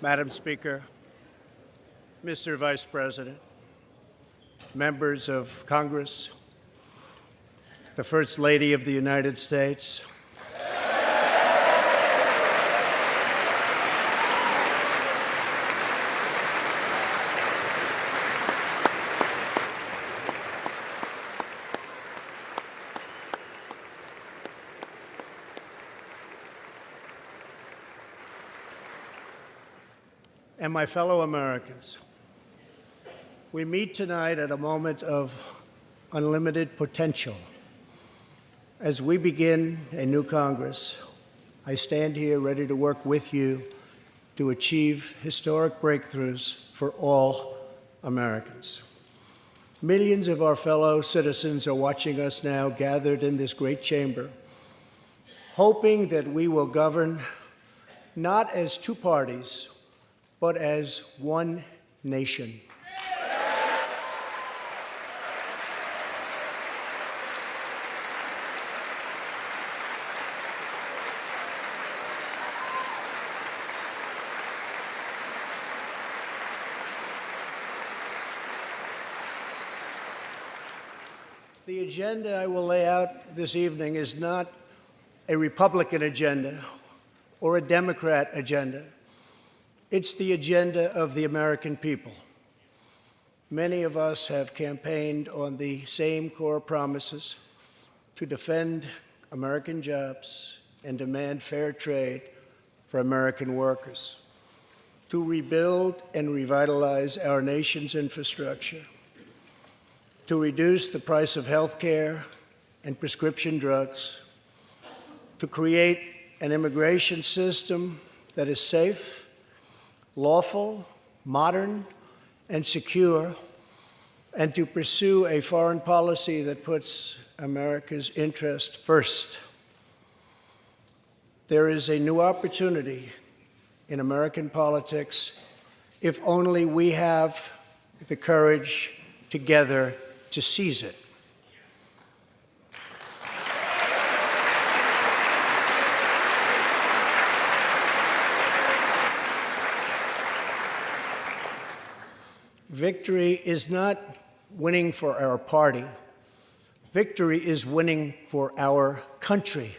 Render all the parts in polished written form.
Madam Speaker, Mr. Vice President, members of Congress, the First Lady of the United States, and my fellow Americans. We meet tonight at a moment of unlimited potential. As we begin a new Congress, I stand here ready to work with you to achieve historic breakthroughs for all Americans. Millions of our fellow citizens are watching us now gathered in this great chamber, hoping that we will govern not as two parties, but as one nation. The agenda I will lay out this evening is not a Republican agenda or a Democrat agenda. It's the agenda of the American people. Many of us have campaigned on the same core promises to defend American jobs and demand fair trade for American workers, to rebuild and revitalize our nation's infrastructure, to reduce the price of health care and prescription drugs, to create an immigration system that is safe, lawful, modern, and secure, and to pursue a foreign policy that puts America's interest first. There is a new opportunity in American politics if only we have the courage together to seize it. Victory is not winning for our party. Victory is winning for our country.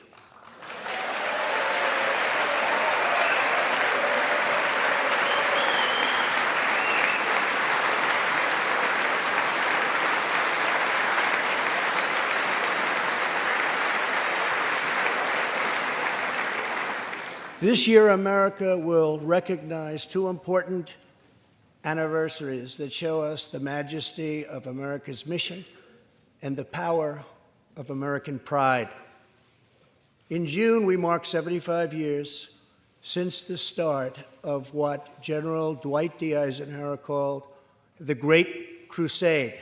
This year, America will recognize two important anniversaries that show us the majesty of America's mission and the power of American pride. In June, we mark 75 years since the start of what General Dwight D. Eisenhower called the Great Crusade,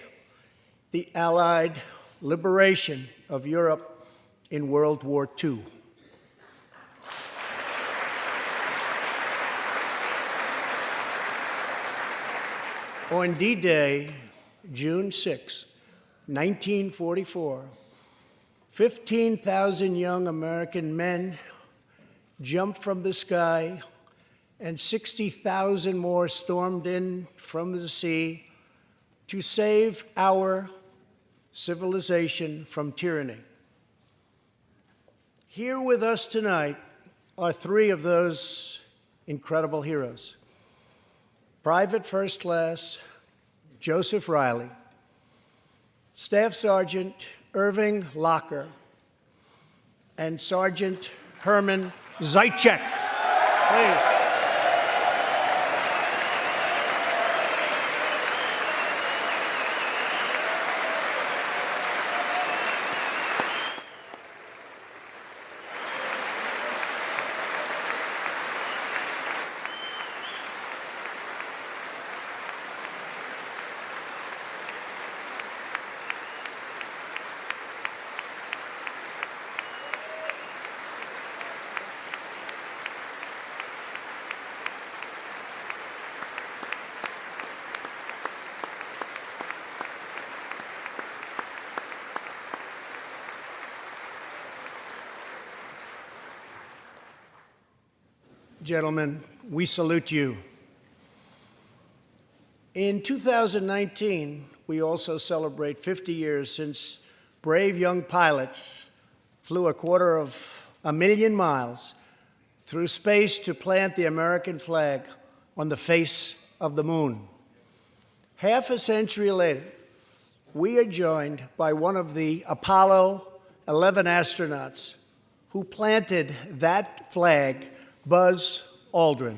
the Allied liberation of Europe in World War II. On D-Day, June 6, 1944, 15,000 young American men jumped from the sky, and 60,000 more stormed in from the sea to save our civilization from tyranny. Here with us tonight are three of those incredible heroes. Private First Class Joseph Riley, Staff Sergeant Irving Locker, and Sergeant Herman Zaitchik. Please. Gentlemen, we salute you. In 2019, we also celebrate 50 years since brave young pilots flew 250,000 miles through space to plant the American flag on the face of the moon. Half a century later, we are joined by one of the Apollo 11 astronauts who planted that flag, Buzz Aldrin.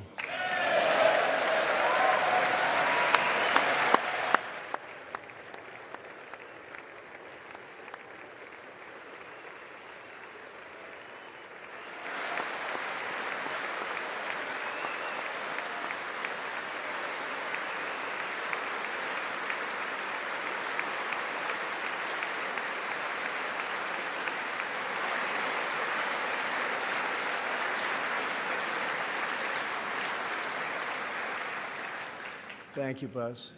Thank you, Buzz.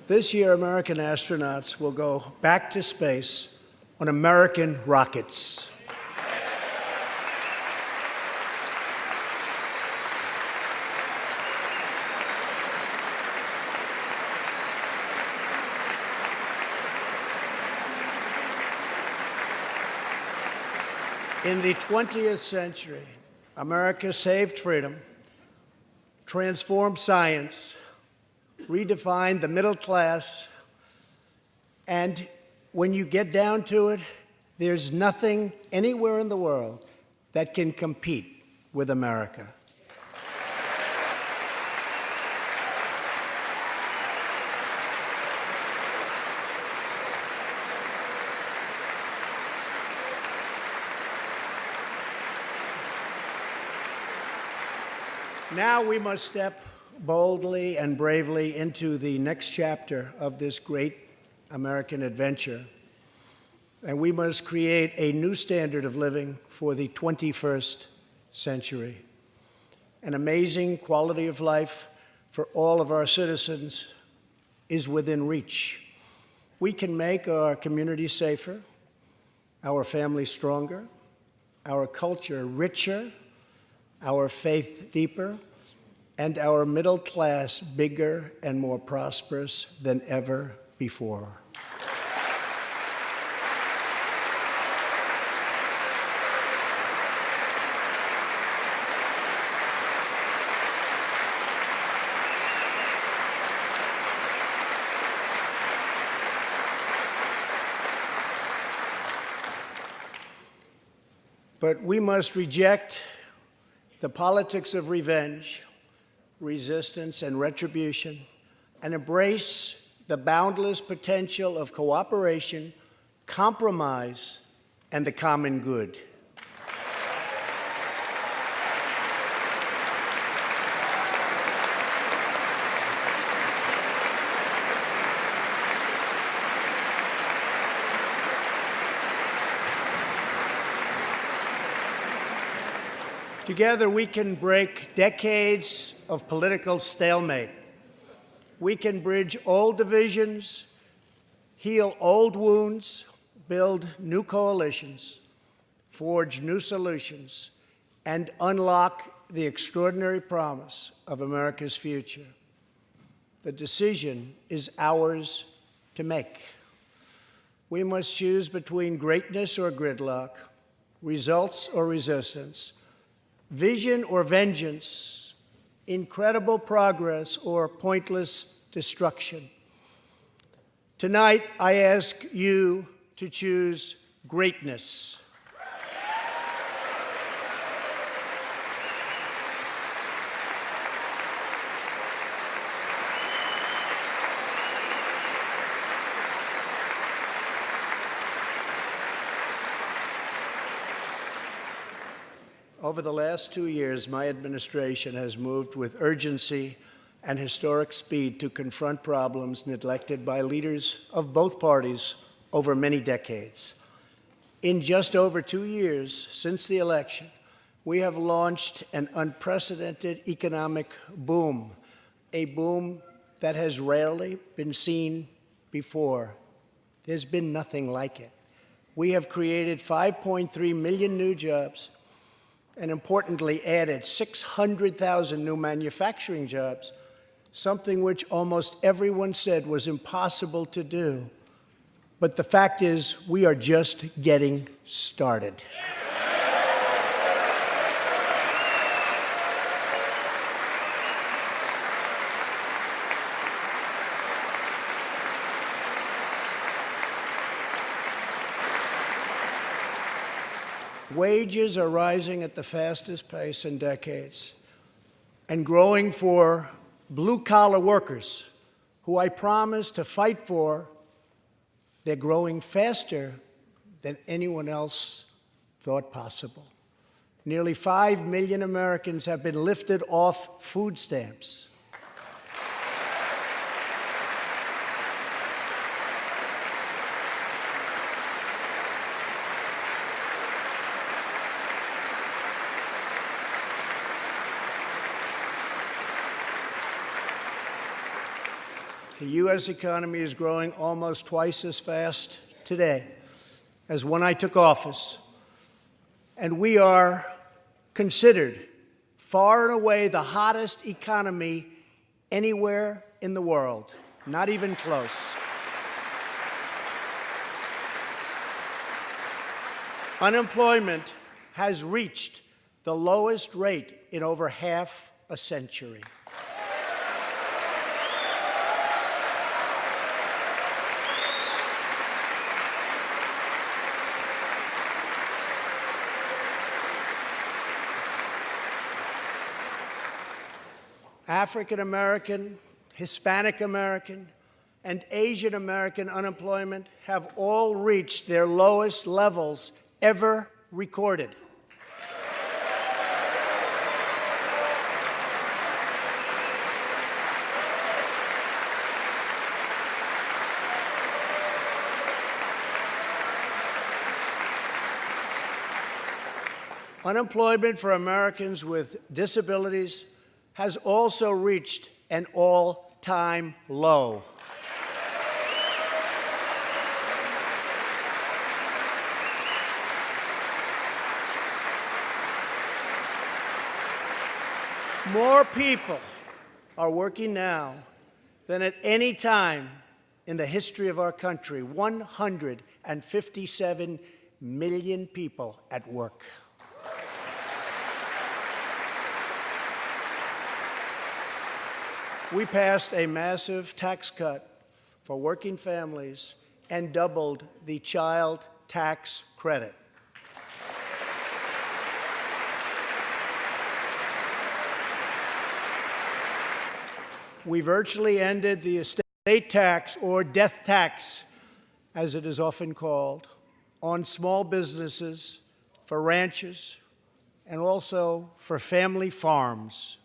This year, American astronauts will go back to space on American rockets. In the 20th century, America saved freedom, transformed science, redefined the middle class, and when you get down to it, there's nothing anywhere in the world that can compete with America. Now we must step boldly and bravely into the next chapter of this great American adventure. And we must create a new standard of living for the 21st century. An amazing quality of life for all of our citizens is within reach. We can make our community safer, our families stronger, our culture richer, our faith deeper, and our middle class bigger and more prosperous than ever before. But we must reject the politics of revenge, resistance, and retribution, and embrace the boundless potential of cooperation, compromise, and the common good. Together, we can break decades of political stalemate. We can bridge old divisions, heal old wounds, build new coalitions, forge new solutions, and unlock the extraordinary promise of America's future. The decision is ours to make. We must choose between greatness or gridlock, results or resistance, vision or vengeance, incredible progress or pointless destruction. Tonight, I ask you to choose greatness. Over the last 2 years, my administration has moved with urgency and historic speed to confront problems neglected by leaders of both parties over many decades. In just over 2 years since the election, we have launched an unprecedented economic boom, a boom that has rarely been seen before. There's been nothing like it. We have created 5.3 million new jobs, and importantly added 600,000 new manufacturing jobs something which almost everyone said was impossible to do. But the fact is, we are just getting started. Wages are rising at the fastest pace in decades and growing for blue-collar workers who I promised to fight for. They're growing faster than anyone else thought possible. Nearly 5 million Americans have been lifted off food stamps. The U.S. economy is growing almost twice as fast today as when I took office. And we are considered far and away the hottest economy anywhere in the world, not even close. Unemployment has reached the lowest rate in over half a century. African American, Hispanic American, and Asian American unemployment have all reached their lowest levels ever recorded. Unemployment for Americans with disabilities has also reached an all-time low. More people are working now than at any time in the history of our country. 157 million people at work. We passed a massive tax cut for working families and doubled the child tax credit. We virtually ended the estate tax, or death tax, as it is often called, on small businesses, for ranches, and also for family farms.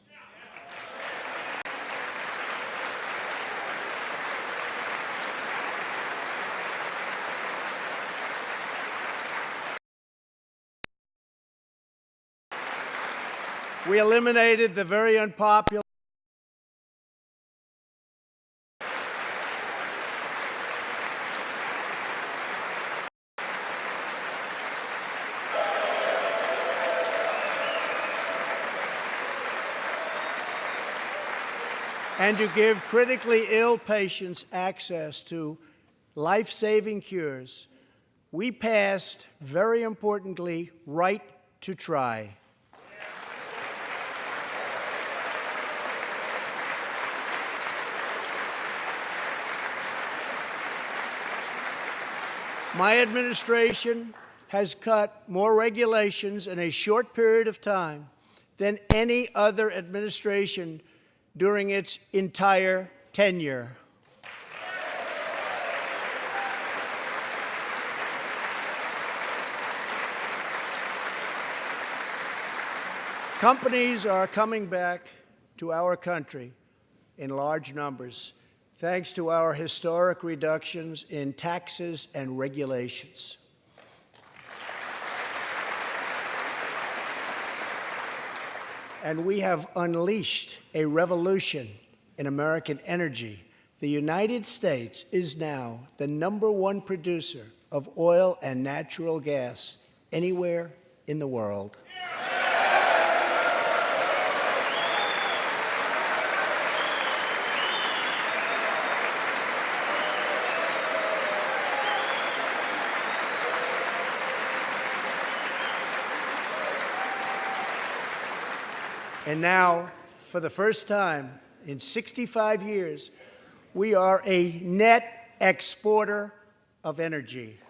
We eliminated the very unpopular and to give critically ill patients access to life-saving cures. We passed, very importantly, right to try. My administration has cut more regulations in a short period of time than any other administration during its entire tenure. Companies are coming back to our country in large numbers, thanks to our historic reductions in taxes and regulations. And we have unleashed a revolution in American energy. The United States is now the #1 producer of oil and natural gas anywhere in the world. And now, for the first time in 65 years, we are a net exporter of energy.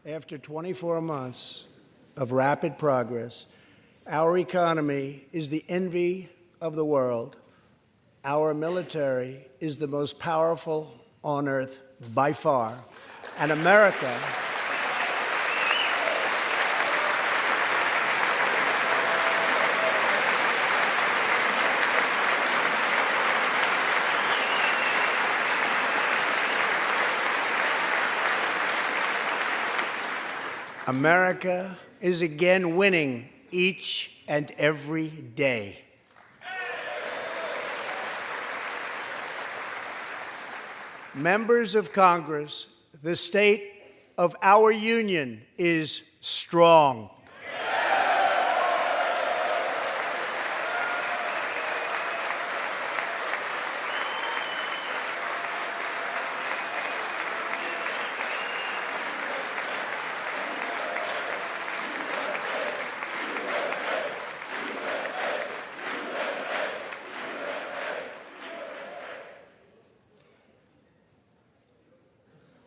After 24 months of rapid progress, our economy is the envy of the world. Our military is the most powerful on earth by far. And America America is again winning each and every day. Members of Congress, the state of our union is strong.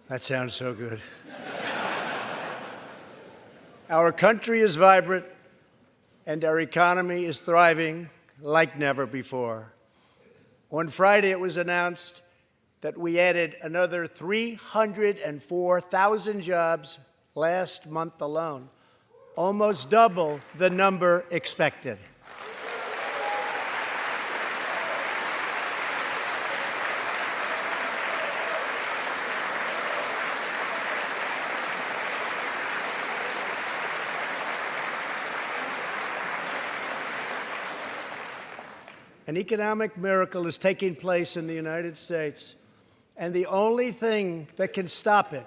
That sounds so good. Our country is vibrant, and our economy is thriving like never before. On Friday, it was announced that we added another 304,000 jobs last month alone, almost double the number expected. An economic miracle is taking place in the United States, and the only thing that can stop it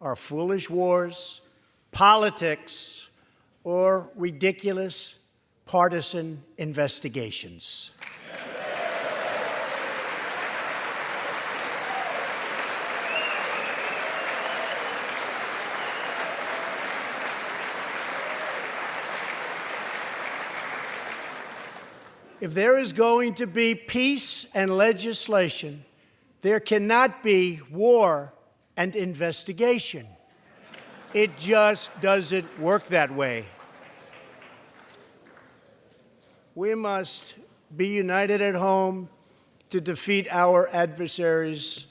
are foolish wars, politics, or ridiculous partisan investigations. If there is going to be peace and legislation, there cannot be war and investigation. It just doesn't work that way. We must be united at home to defeat our adversaries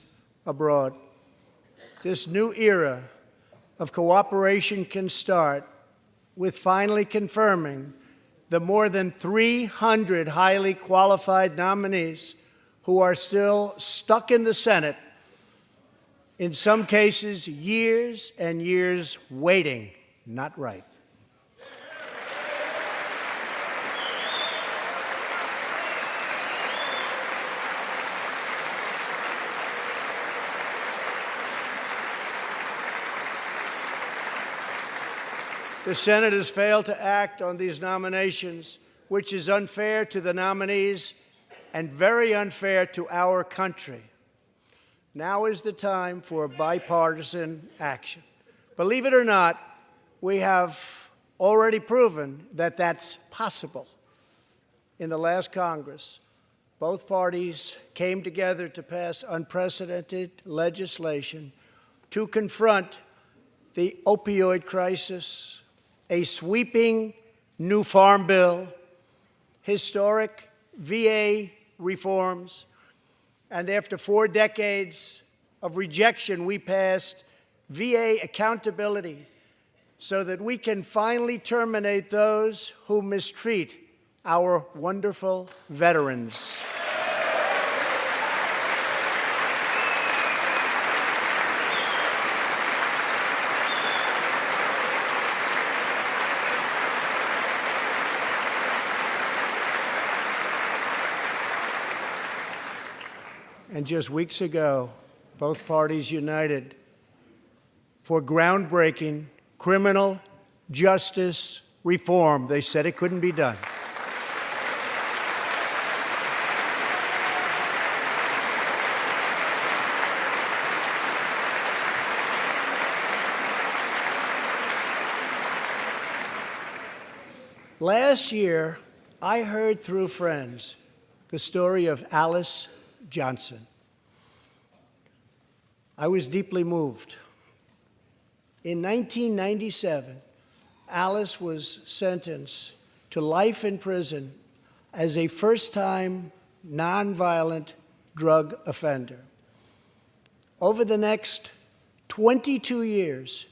abroad. This new era of cooperation can start with finally confirming the more than 300 highly qualified nominees who are still stuck in the Senate, in some cases years and years waiting. Not right. The Senate has failed to act on these nominations, which is unfair to the nominees and very unfair to our country. Now is the time for bipartisan action. Believe it or not, we have already proven that that's possible. In the last Congress, both parties came together to pass unprecedented legislation to confront the opioid crisis, a sweeping new farm bill, historic VA reforms, and after 4 decades of rejection, we passed VA accountability so that we can finally terminate those who mistreat our wonderful veterans. And just weeks ago, both parties united for groundbreaking criminal justice reform. They said it couldn't be done. Last year, I heard through friends the story of Alice Johnson. I was deeply moved. In 1997, Alice was sentenced to life in prison as a first-time nonviolent drug offender. Over the next 22 years,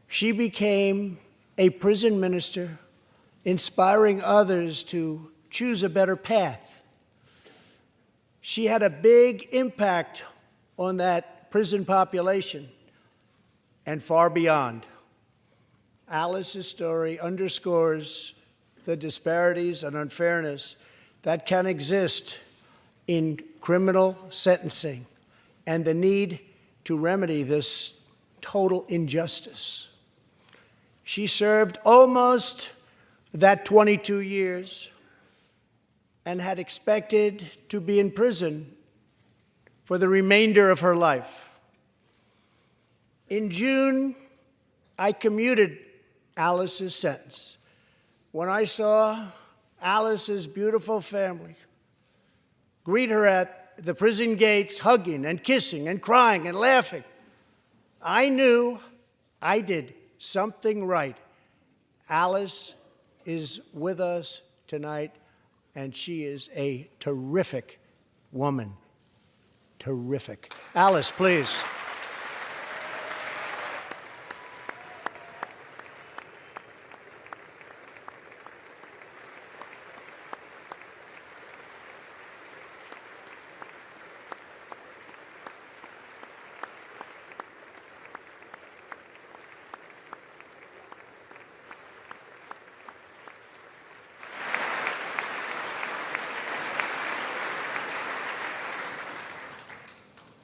she became a prison minister, inspiring others to choose a better path. She had a big impact on that prison population and far beyond. Alice's story underscores the disparities and unfairness that can exist in criminal sentencing and the need to remedy this total injustice. She served almost that 22 years and had expected to be in prison for the remainder of her life. In June, I commuted Alice's sentence. When I saw Alice's beautiful family greet her at the prison gates, hugging and kissing and crying and laughing, I knew I did something right. Alice is with us tonight, and she is a terrific woman. Terrific. Alice, please.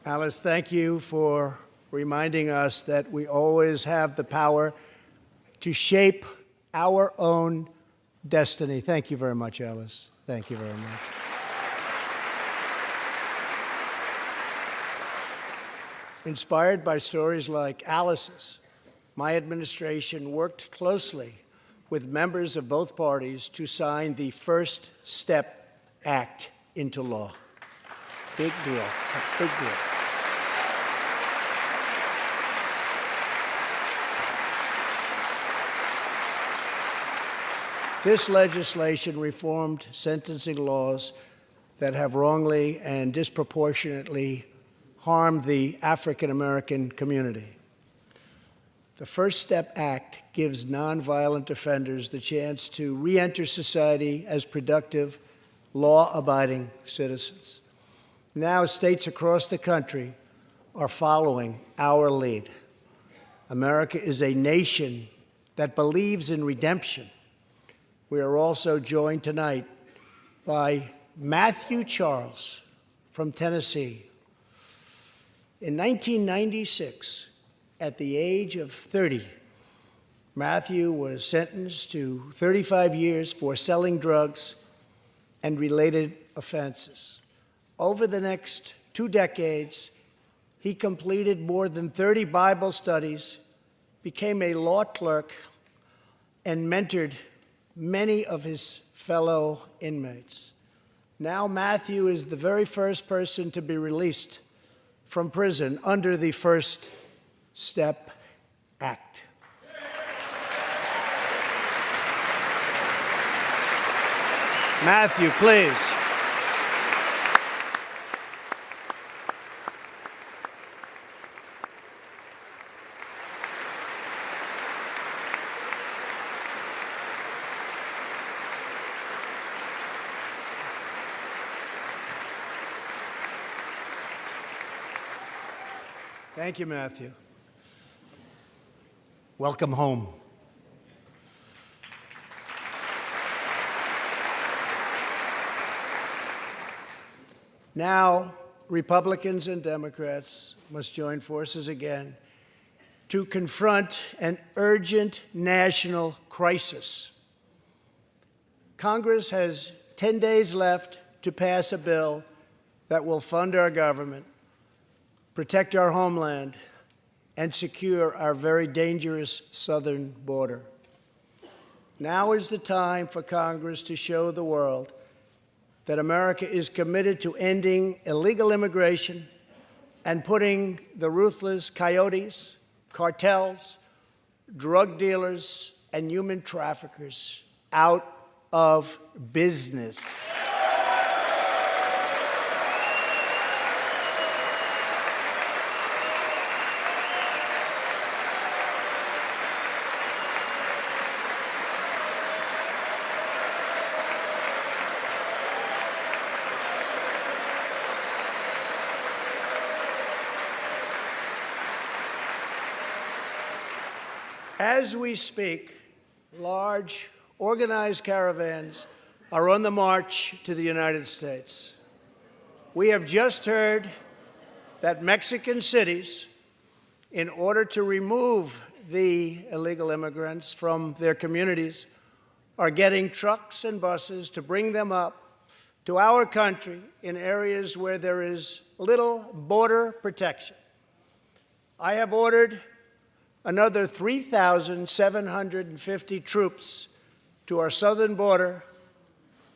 Alice, thank you for reminding us that we always have the power to shape our own destiny. Thank you very much, Alice. Thank you very much. Inspired by stories like Alice's, my administration worked closely with members of both parties to sign the First Step Act into law. Big deal. It's a big deal. This legislation reformed sentencing laws that have wrongly and disproportionately harmed the African American community. The First Step Act gives nonviolent offenders the chance to re-enter society as productive, law-abiding citizens. Now, states across the country are following our lead. America is a nation that believes in redemption. We are also joined tonight by Matthew Charles from Tennessee. In 1996, at the age of 30, Matthew was sentenced to 35 years for selling drugs and related offenses. Over the next 2 decades, he completed more than 30 Bible studies, became a law clerk, and mentored many of his fellow inmates. Now Matthew is the very first person to be released from prison under the First Step Act. Matthew, please. Thank you, Matthew. Welcome home. Now, Republicans and Democrats must join forces again to confront an urgent national crisis. Congress has 10 days left to pass a bill that will fund our government, protect our homeland, and secure our very dangerous southern border. Now is the time for Congress to show the world that America is committed to ending illegal immigration and putting the ruthless coyotes, cartels, drug dealers, and human traffickers out of business. As we speak, large, organized caravans are on the march to the United States. We have just heard that Mexican cities, in order to remove the illegal immigrants from their communities, are getting trucks and buses to bring them up to our country in areas where there is little border protection. I have ordered another 3,750 troops to our southern border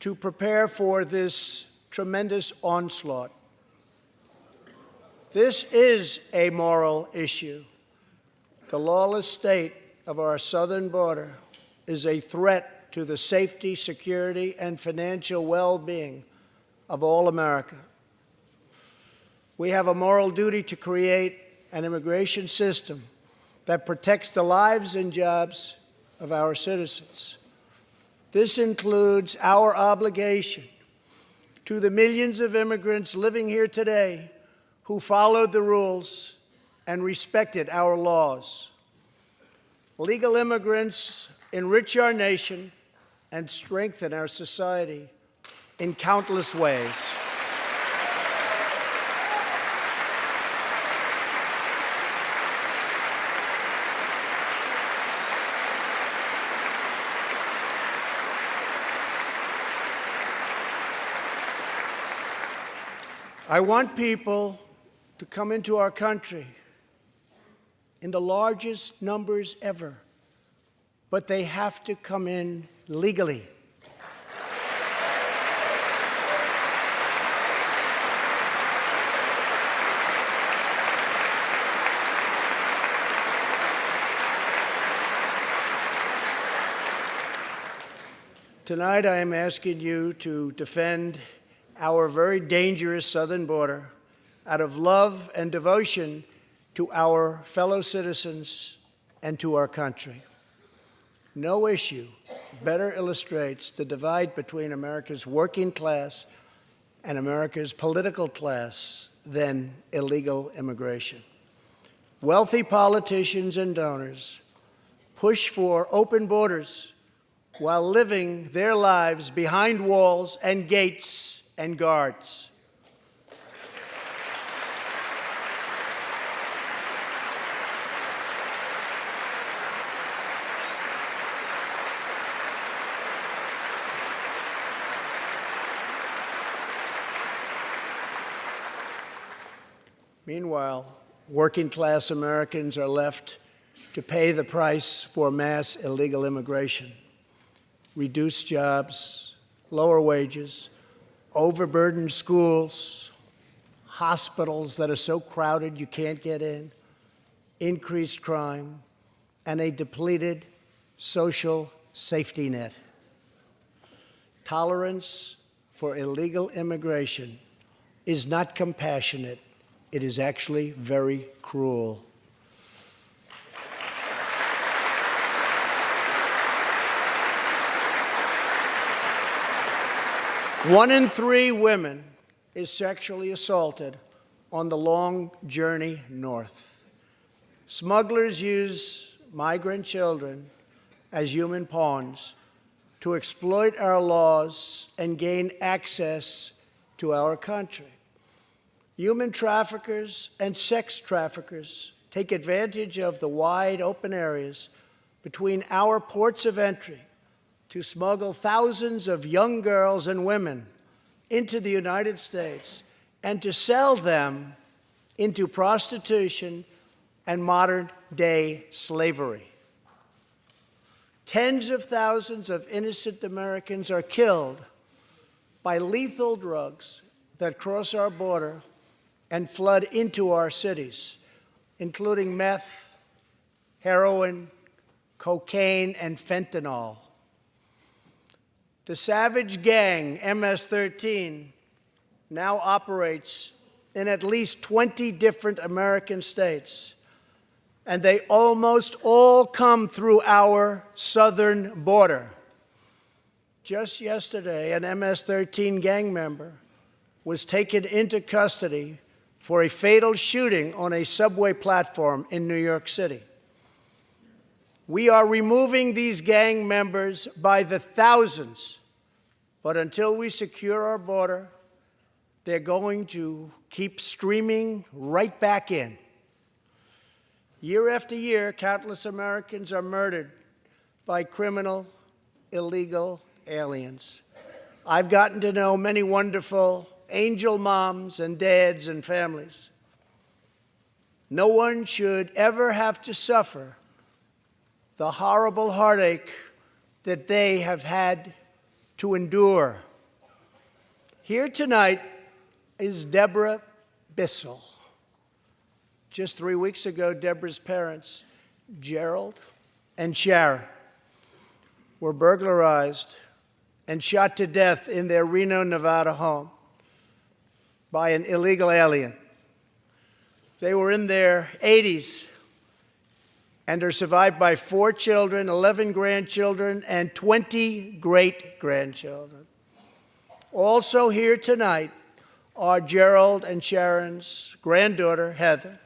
to prepare for this tremendous onslaught. This is a moral issue. The lawless state of our southern border is a threat to the safety, security, and financial well-being of all America. We have a moral duty to create an immigration system that protects the lives and jobs of our citizens. This includes our obligation to the millions of immigrants living here today who followed the rules and respected our laws. Legal immigrants enrich our nation and strengthen our society in countless ways. I want people to come into our country in the largest numbers ever, but they have to come in legally. Tonight, I am asking you to defend our very dangerous southern border out of love and devotion to our fellow citizens and to our country. No issue better illustrates the divide between America's working class and America's political class than illegal immigration. Wealthy politicians and donors push for open borders while living their lives behind walls and gates and guards. Meanwhile, working-class Americans are left to pay the price for mass illegal immigration. Reduced jobs, lower wages, overburdened schools, hospitals that are so crowded you can't get in, increased crime, and a depleted social safety net. Tolerance for illegal immigration is not compassionate. It is actually very cruel. One in 3 women is sexually assaulted on the long journey north. Smugglers use migrant children as human pawns to exploit our laws and gain access to our country. Human traffickers and sex traffickers take advantage of the wide open areas between our ports of entry to smuggle thousands of young girls and women into the United States and to sell them into prostitution and modern-day slavery. Tens of thousands of innocent Americans are killed by lethal drugs that cross our border and flood into our cities, including meth, heroin, cocaine, and fentanyl. The savage gang, MS-13, now operates in at least 20 different American states, and they almost all come through our southern border. Just yesterday, an MS-13 gang member was taken into custody for a fatal shooting on a subway platform in New York City. We are removing these gang members by the thousands, but until we secure our border, they're going to keep streaming right back in. Year after year, countless Americans are murdered by criminal, illegal aliens. I've gotten to know many wonderful angel moms and dads and families. No one should ever have to suffer the horrible heartache that they have had to endure. Here tonight is Deborah Bissell. Just 3 weeks ago, Deborah's parents, Gerald and Sharon, were burglarized and shot to death in their Reno, Nevada home by an illegal alien. They were in their 80s and are survived by 4 children, 11 grandchildren, and 20 great-grandchildren. Also here tonight are Gerald and Sharon's granddaughter, Heather,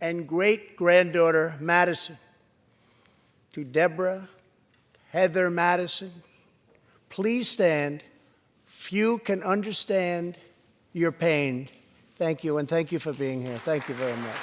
and great-granddaughter, Madison. To Deborah, Heather, Madison, please stand. Few can understand your pain. Thank you, and thank you for being here. Thank you very much.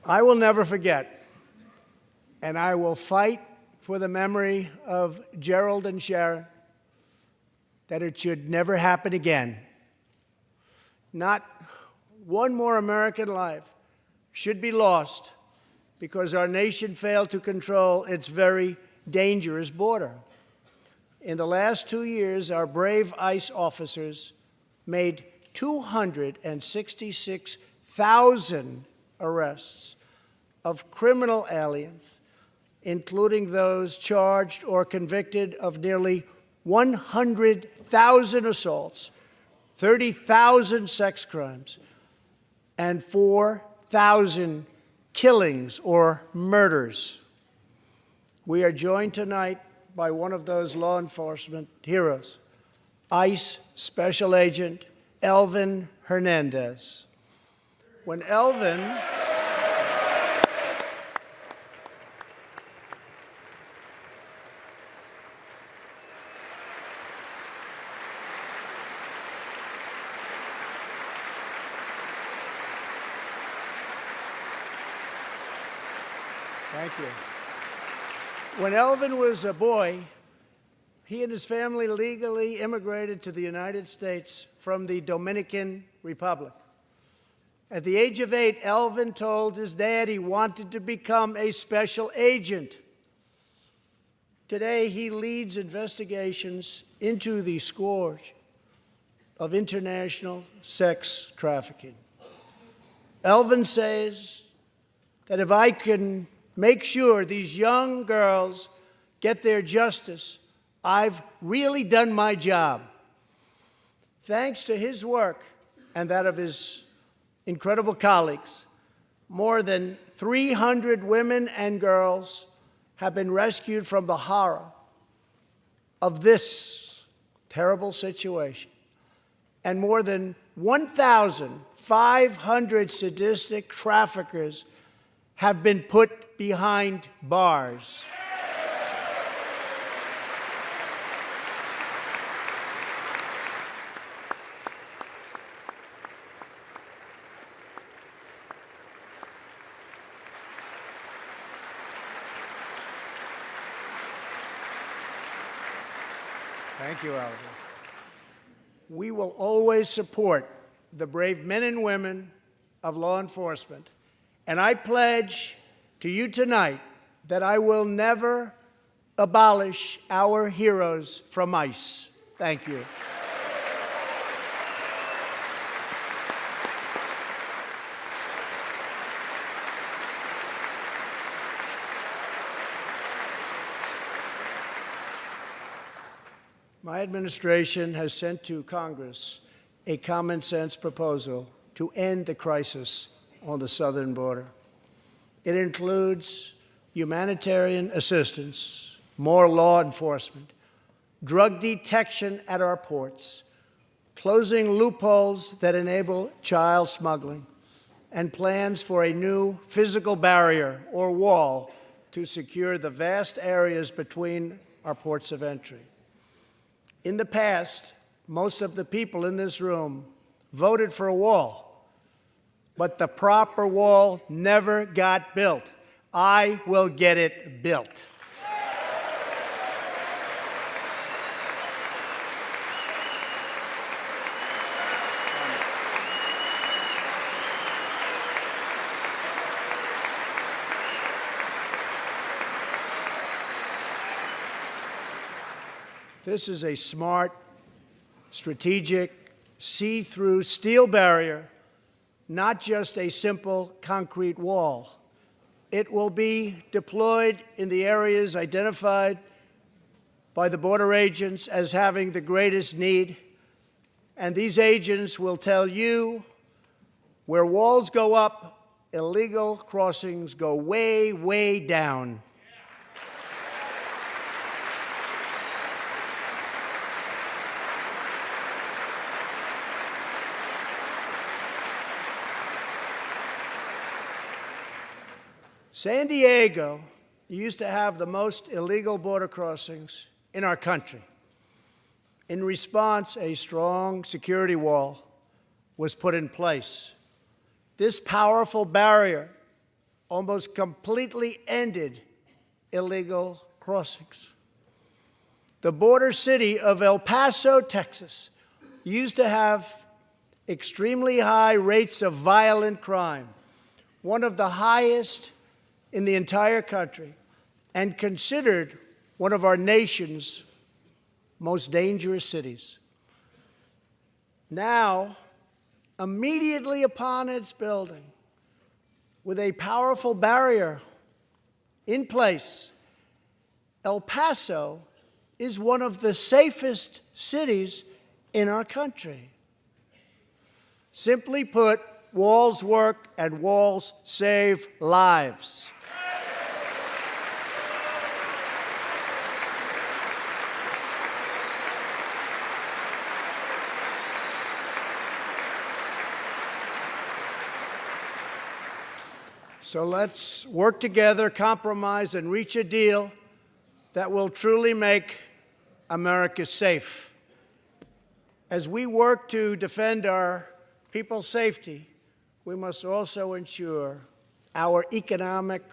I will never forget, and I will fight for the memory of Gerald and Sharon, that it should never happen again. Not one more American life should be lost because our nation failed to control its very dangerous border. In the last 2 years, our brave ICE officers made 266,000 arrests of criminal aliens, including those charged or convicted of nearly 100,000 assaults, 30,000 sex crimes, and 4,000 killings or murders. We are joined tonight by one of those law enforcement heroes, ICE Special Agent Elvin Hernandez. When Elvin Thank you. When Elvin was a boy, he and his family legally immigrated to the United States from the Dominican Republic. At the age of 8, Elvin told his dad he wanted to become a special agent. Today, he leads investigations into the scourge of international sex trafficking. Elvin says that if I can make sure these young girls get their justice, I've really done my job. Thanks to his work and that of his incredible colleagues, more than 300 women and girls have been rescued from the horror of this terrible situation, and more than 1,500 sadistic traffickers have been put behind bars. Thank you, Alvin. We will always support the brave men and women of law enforcement, and I pledge to you tonight that I will never abolish our heroes from ICE. Thank you. My administration has sent to Congress a common-sense proposal to end the crisis on the southern border. It includes humanitarian assistance, more law enforcement, drug detection at our ports, closing loopholes that enable child smuggling, and plans for a new physical barrier or wall to secure the vast areas between our ports of entry. In the past, most of the people in this room voted for a wall, but the proper wall never got built. I will get it built. This is a smart, strategic, see-through steel barrier, not just a simple concrete wall. It will be deployed in the areas identified by the border agents as having the greatest need, and these agents will tell you where walls go up, illegal crossings go way, way down. San Diego used to have the most illegal border crossings in our country. In response, a strong security wall was put in place. This powerful barrier almost completely ended illegal crossings. The border city of El Paso, Texas, used to have extremely high rates of violent crime, one of the highest in the entire country, and considered one of our nation's most dangerous cities. Now, immediately upon its building, with a powerful barrier in place, El Paso is one of the safest cities in our country. Simply put, walls work and walls save lives. So let's work together, compromise, and reach a deal that will truly make America safe. As we work to defend our people's safety, we must also ensure our economic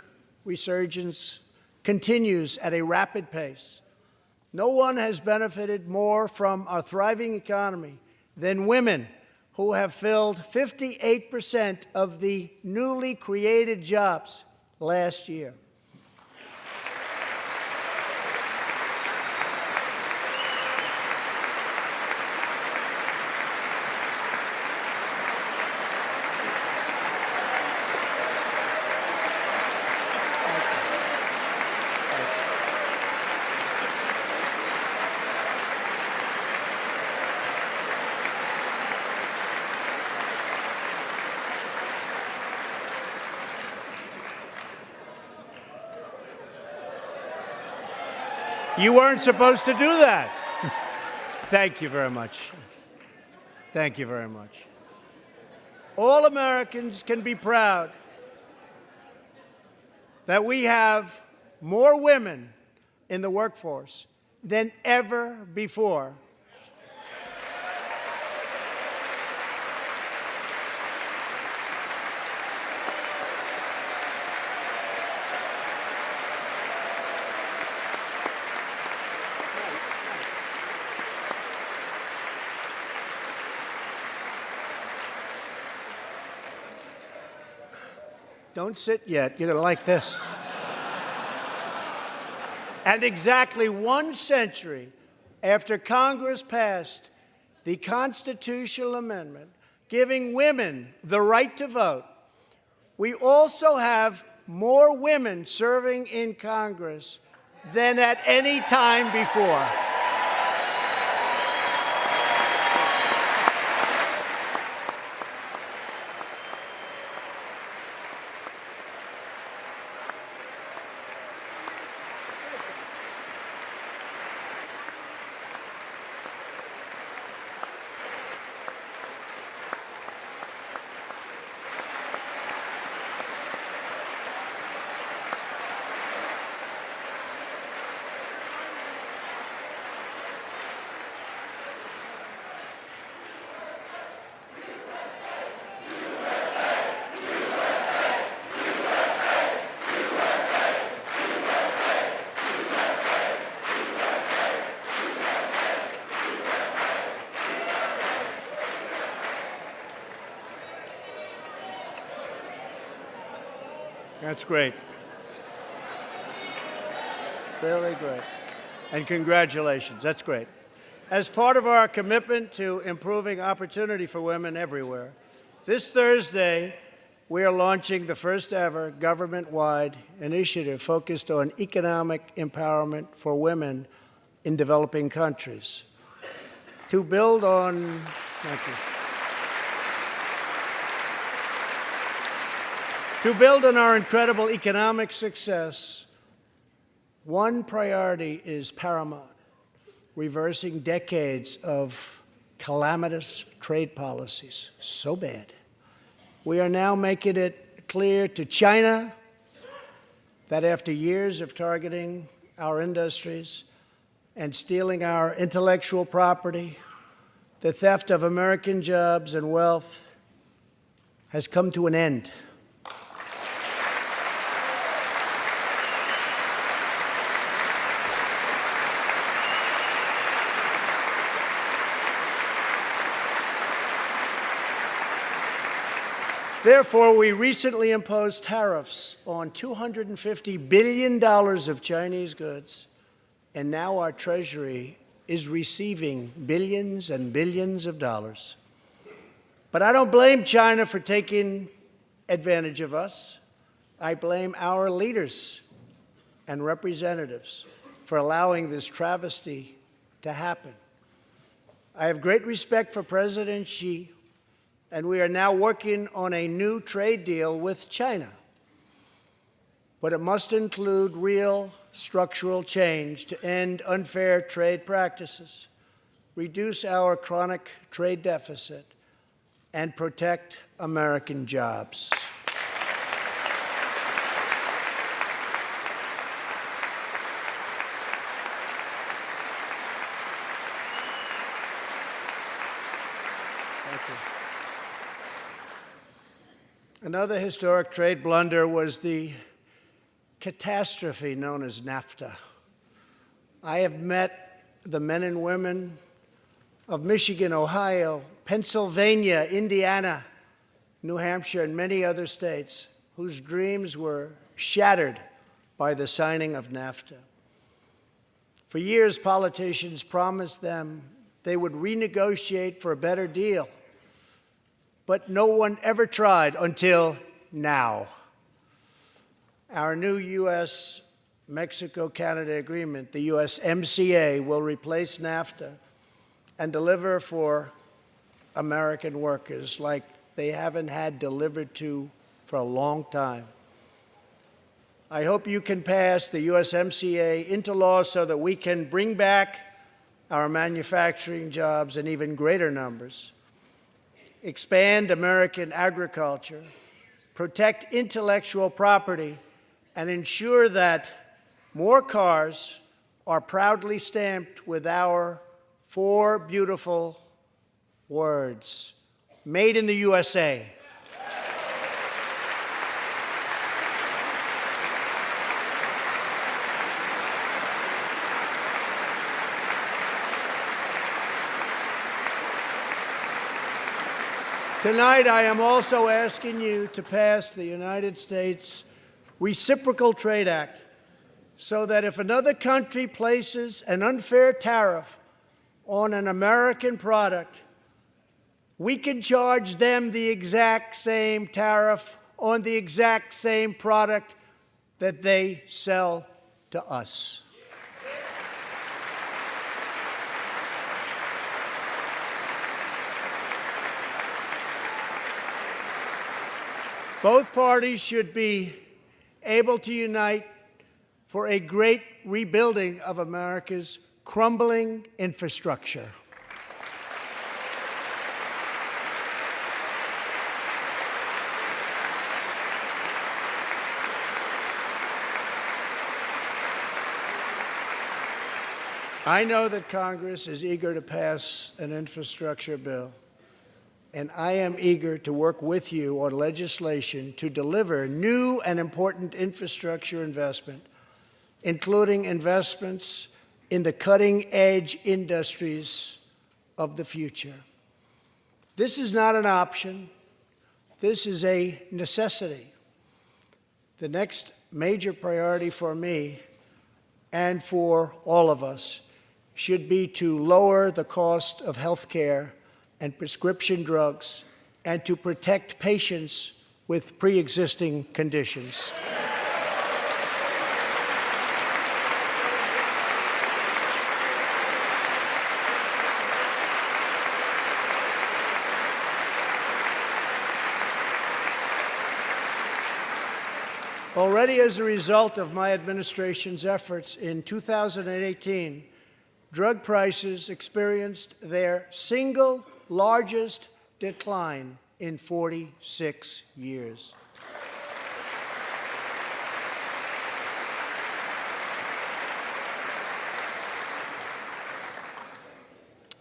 resurgence continues at a rapid pace. No one has benefited more from our thriving economy than women, who have filled 58% of the newly created jobs last year. You weren't supposed to do that. Thank you very much. Thank you very much. All Americans can be proud that we have more women in the workforce than ever before. Don't sit yet. You're going to like this. And exactly 1 century after Congress passed the constitutional amendment giving women the right to vote, we also have more women serving in Congress than at any time before. That's great. Really great. And congratulations. That's great. As part of our commitment to improving opportunity for women everywhere, this Thursday, we are launching the first ever government-wide initiative focused on economic empowerment for women in developing countries. To build on, thank you. To build on our incredible economic success, one priority is paramount: reversing decades of calamitous trade policies. So bad. We are now making it clear to China that after years of targeting our industries and stealing our intellectual property, the theft of American jobs and wealth has come to an end. Therefore, we recently imposed tariffs on $250 billion of Chinese goods, and now our Treasury is receiving billions and billions of dollars. But I don't blame China for taking advantage of us. I blame our leaders and representatives for allowing this travesty to happen. I have great respect for President Xi, and we are now working on a new trade deal with China. But it must include real structural change to end unfair trade practices, reduce our chronic trade deficit, and protect American jobs. Thank you. Another historic trade blunder was the catastrophe known as NAFTA. I have met the men and women of Michigan, Ohio, Pennsylvania, Indiana, New Hampshire, and many other states whose dreams were shattered by the signing of NAFTA. For years, politicians promised them they would renegotiate for a better deal, but no one ever tried until now. Our new U.S.-Mexico-Canada agreement, the USMCA, will replace NAFTA and deliver for American workers like they haven't had delivered to for a long time. I hope you can pass the USMCA into law so that we can bring back our manufacturing jobs in even greater numbers, expand American agriculture, protect intellectual property, and ensure that more cars are proudly stamped with our 4 beautiful words: Made in the USA. Tonight, I am also asking you to pass the United States Reciprocal Trade Act so that if another country places an unfair tariff on an American product, we can charge them the exact same tariff on the exact same product that they sell to us. Both parties should be able to unite for a great rebuilding of America's crumbling infrastructure. I know that Congress is eager to pass an infrastructure bill, and I am eager to work with you on legislation to deliver new and important infrastructure investment, including investments in the cutting-edge industries of the future. This is not an option. This is a necessity. The next major priority for me and for all of us should be to lower the cost of health care and prescription drugs, and to protect patients with pre-existing conditions. Already as a result of my administration's efforts in 2018, drug prices experienced their single largest decline in 46 years.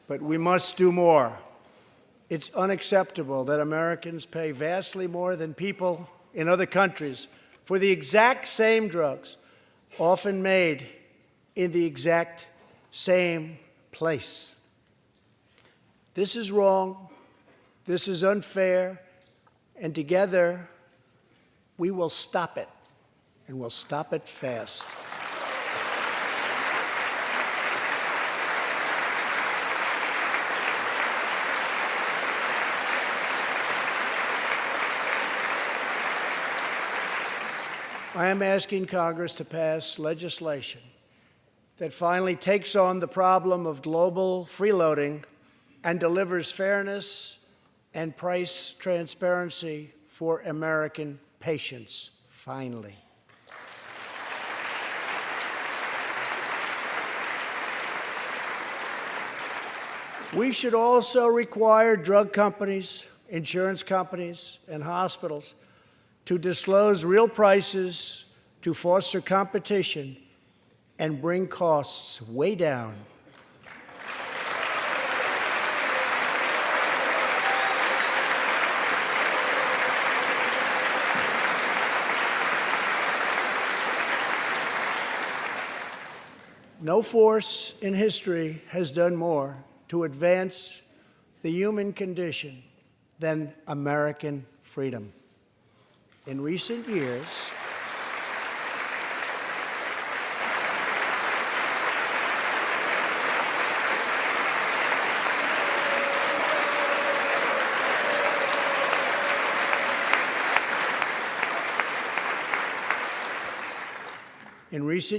But we must do more. It's unacceptable that Americans pay vastly more than people in other countries for the exact same drugs, often made in the exact same place. This is wrong, this is unfair, and together we will stop it, and we'll stop it fast. I am asking Congress to pass legislation that finally takes on the problem of global freeloading and delivers fairness and price transparency for American patients, finally. We should also require drug companies, insurance companies, and hospitals to disclose real prices to foster competition and bring costs way down. No force in history has done more to advance the human condition than American freedom. In recent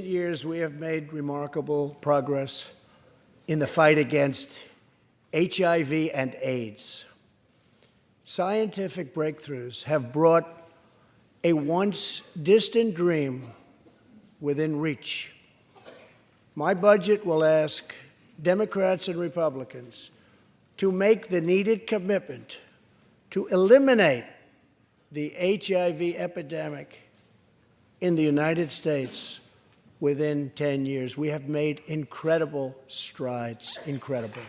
years, we have made remarkable progress in the fight against HIV and AIDS. Scientific breakthroughs have brought a once distant dream within reach. My budget will ask Democrats and Republicans to make the needed commitment to eliminate the HIV epidemic in the United States within 10 years. We have made incredible strides, incredible.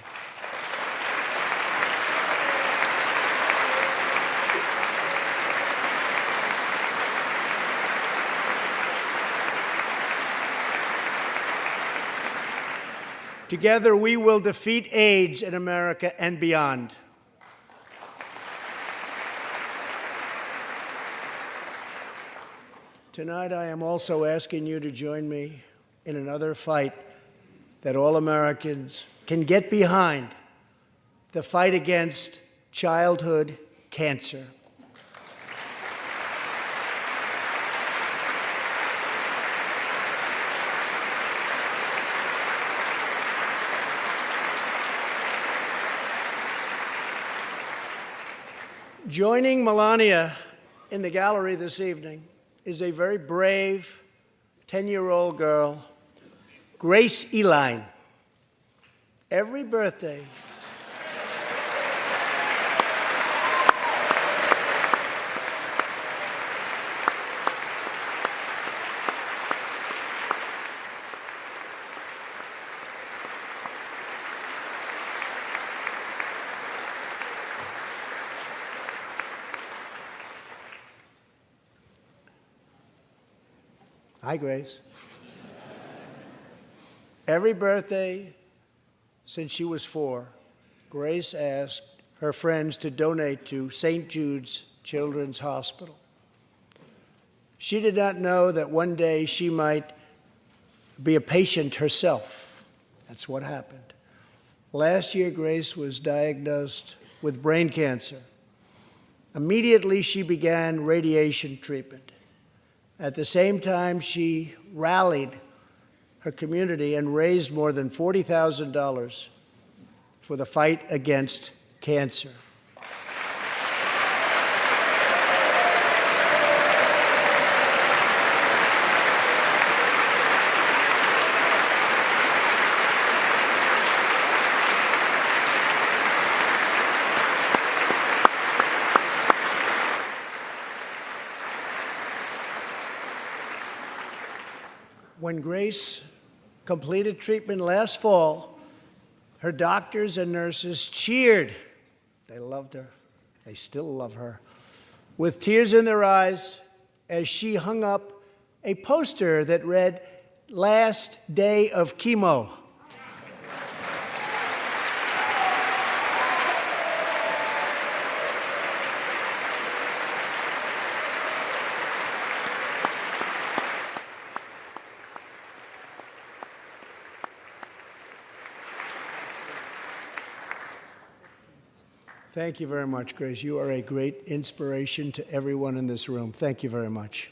Together, we will defeat AIDS in America and beyond. Tonight, I am also asking you to join me in another fight that all Americans can get behind, the fight against childhood cancer. Joining Melania in the gallery this evening is a very brave 10-year-old girl, Grace Eline. Every birthday, hi, Grace. Every birthday since she was 4, Grace asked her friends to donate to St. Jude's Children's Hospital. She did not know that one day she might be a patient herself. That's what happened. Last year, Grace was diagnosed with brain cancer. Immediately, she began radiation treatment. At the same time, she rallied her community and raised more than $40,000 for the fight against cancer. When Grace completed treatment last fall, her doctors and nurses cheered. They loved her. They still love her. With tears in their eyes as she hung up a poster that read, "Last day of chemo." Thank you very much, Grace. You are a great inspiration to everyone in this room. Thank you very much.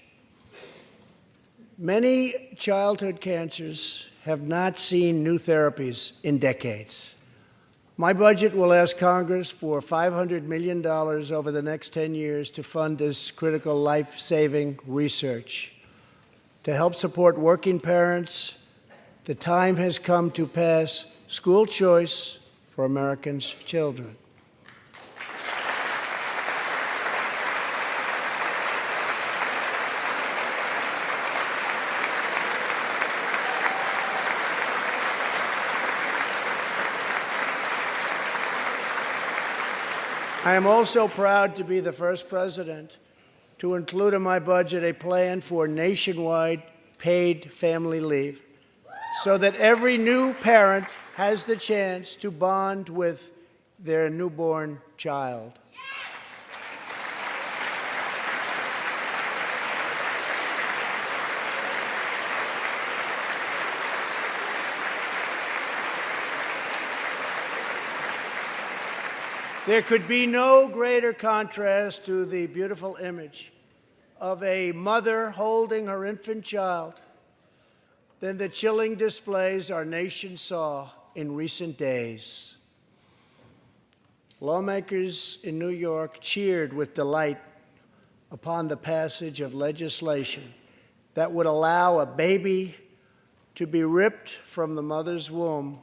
Many childhood cancers have not seen new therapies in decades. My budget will ask Congress for $500 million over the next 10 years to fund this critical life-saving research. To help support working parents, the time has come to pass school choice for Americans' children. I am also proud to be the first president to include in my budget a plan for nationwide paid family leave so that every new parent has the chance to bond with their newborn child. There could be no greater contrast to the beautiful image of a mother holding her infant child than the chilling displays our nation saw in recent days. Lawmakers in New York cheered with delight upon the passage of legislation that would allow a baby to be ripped from the mother's womb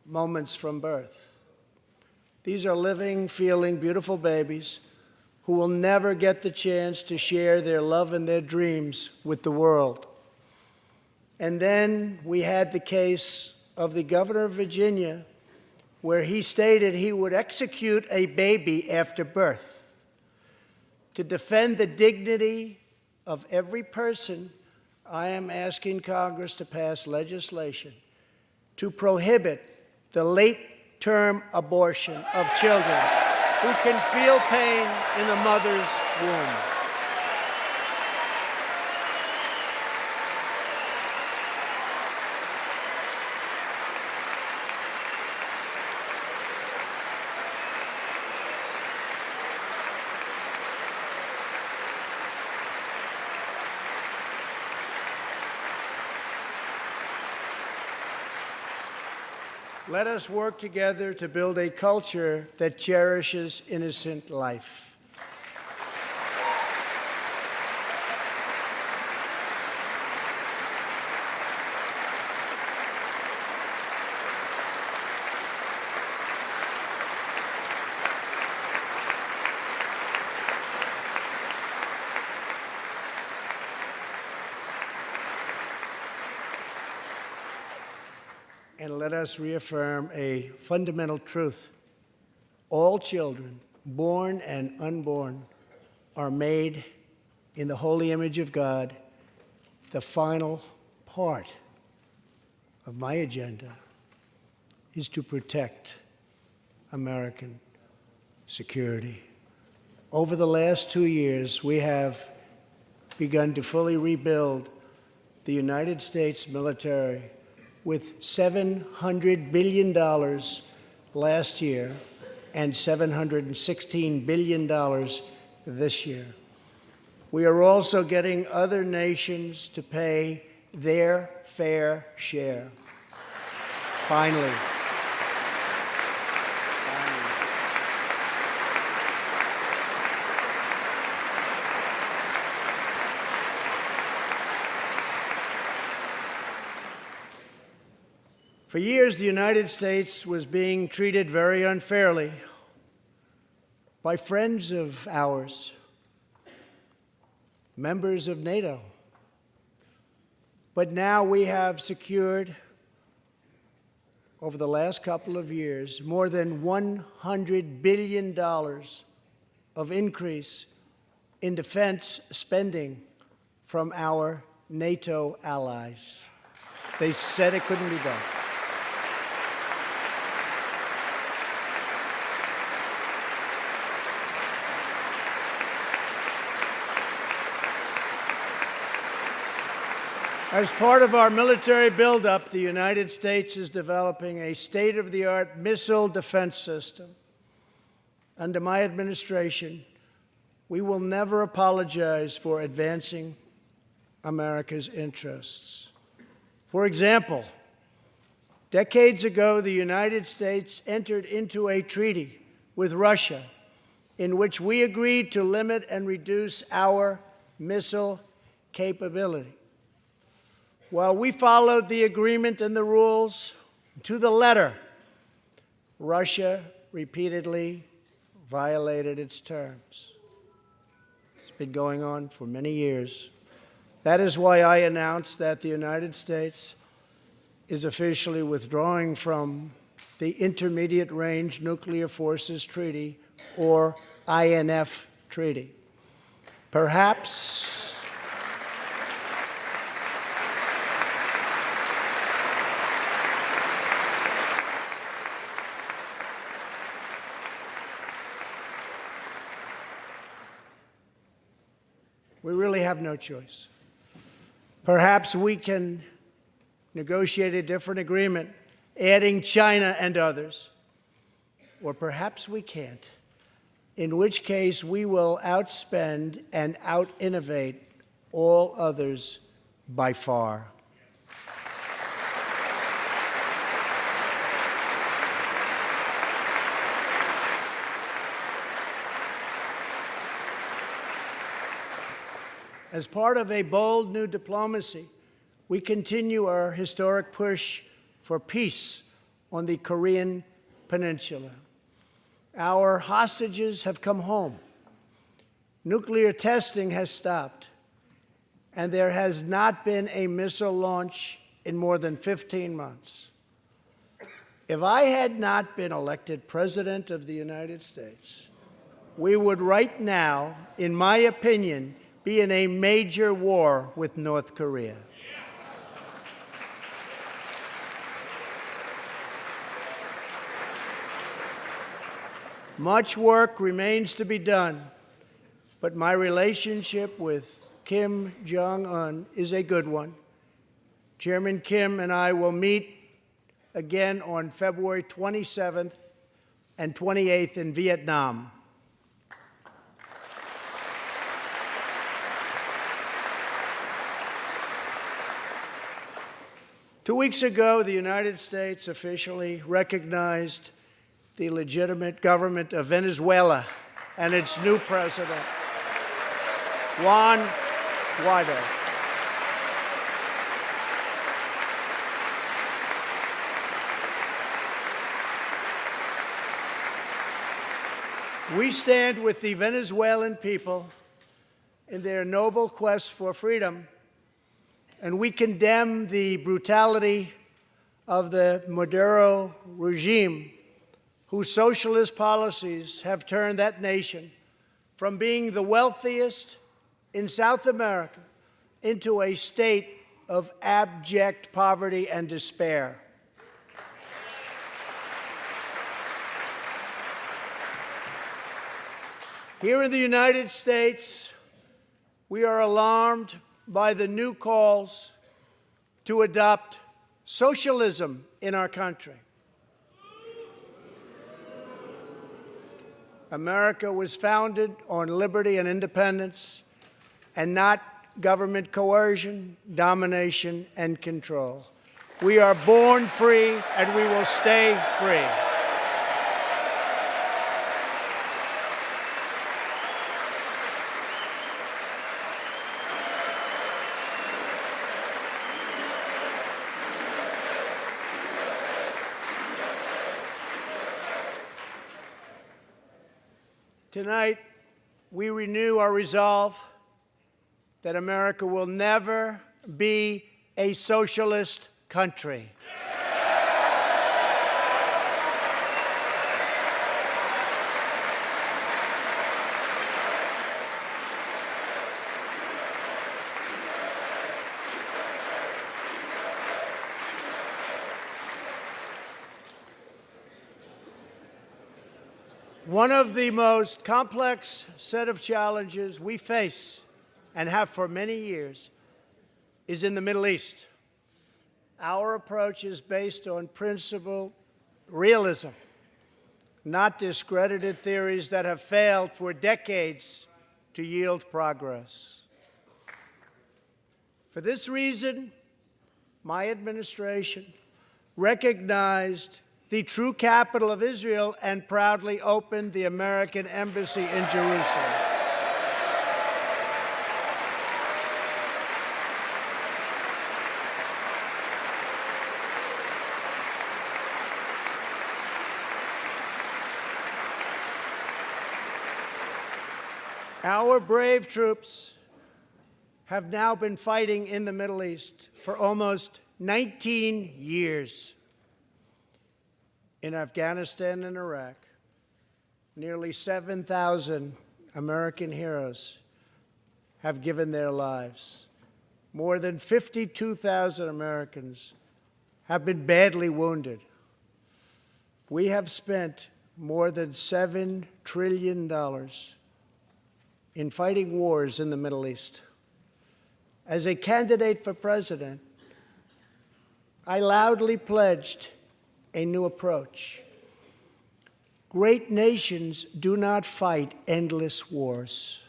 moments from birth. These are living, feeling, beautiful babies who will never get the chance to share their love and their dreams with the world. And then we had the case of the governor of Virginia, where he stated he would execute a baby after birth. To defend the dignity of every person, I am asking Congress to pass legislation to prohibit the late-term abortion of children who can feel pain in the mother's womb. Let us work together to build a culture that cherishes innocent life. And let us reaffirm a fundamental truth. All children, born and unborn, are made in the holy image of God. The final part of my agenda is to protect American security. Over the last 2 years, we have begun to fully rebuild the United States military with $700 billion last year and $716 billion this year. We are also getting other nations to pay their fair share. Finally. For years, the United States was being treated very unfairly by friends of ours, members of NATO. But now we have secured, over the last couple of years, more than $100 billion of increase in defense spending from our NATO allies. They said it couldn't be done. As part of our military buildup, the United States is developing a state-of-the-art missile defense system. Under my administration, we will never apologize for advancing America's interests. For example, decades ago, the United States entered into a treaty with Russia in which we agreed to limit and reduce our missile capability. While we followed the agreement and the rules to the letter, Russia repeatedly violated its terms. It's been going on for many years. That is why I announced that the United States is officially withdrawing from the Intermediate Range Nuclear Forces Treaty, or INF Treaty. Perhaps we really have no choice. Perhaps we can negotiate a different agreement, adding China and others. Or perhaps we can't, in which case we will outspend and out-innovate all others by far. As part of a bold new diplomacy, we continue our historic push for peace on the Korean Peninsula. Our hostages have come home. Nuclear testing has stopped, and there has not been a missile launch in more than 15 months. If I had not been elected President of the United States, we would right now, in my opinion, be in a major war with North Korea. Much work remains to be done, but my relationship with Kim Jong-un is a good one. Chairman Kim and I will meet again on February 27th and 28th in Vietnam. 2 weeks ago, the United States officially recognized the legitimate government of Venezuela and its new president, Juan Guaido. We stand with the Venezuelan people in their noble quest for freedom, and we condemn the brutality of the Maduro regime, whose socialist policies have turned that nation from being the wealthiest in South America into a state of abject poverty and despair. Here in the United States, we are alarmed by the new calls to adopt socialism in our country. America was founded on liberty and independence, and not government coercion, domination, and control. We are born free, and we will stay free. Tonight, we renew our resolve that America will never be a socialist country. One of the most complex set of challenges we face, and have for many years, is in the Middle East. Our approach is based on principled realism, not discredited theories that have failed for decades to yield progress. For this reason, my administration recognized the true capital of Israel and proudly opened the American embassy in Jerusalem. Our brave troops have now been fighting in the Middle East for almost 19 years. In Afghanistan and Iraq, nearly 7,000 American heroes have given their lives. More than 52,000 Americans have been badly wounded. We have spent more than $7 trillion in fighting wars in the Middle East. As a candidate for president, I loudly pledged a new approach. Great nations do not fight endless wars.